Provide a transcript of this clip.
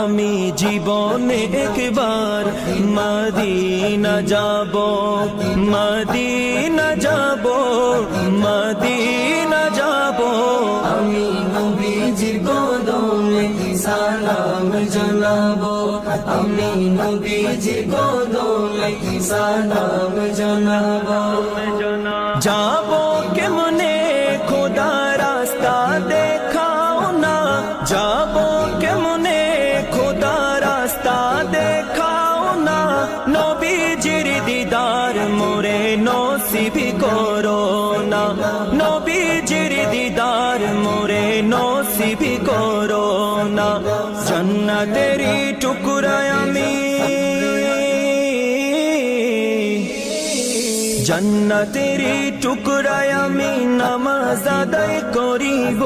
আমি জীবনে একবার মদিনা যাব, মদিনা যাব, মদিনা যাব। আমি নবীজির কদমে সালাম জানাবো, আমি নবীজির কদমে সালাম জানাবো। যাব কেমনে খোদা রাস্তা দেখাও না, যাব কেমনে খোদা রাস্তা দেখাও না। নবীজির দিদার মোরে নসিব করো না, নবীজির দিদার মোরে নসিব করো না। জান্নাতেরি টুকরা আমি, জান্নাতেরি টুকরা আমি নামাজ আদায় করিব।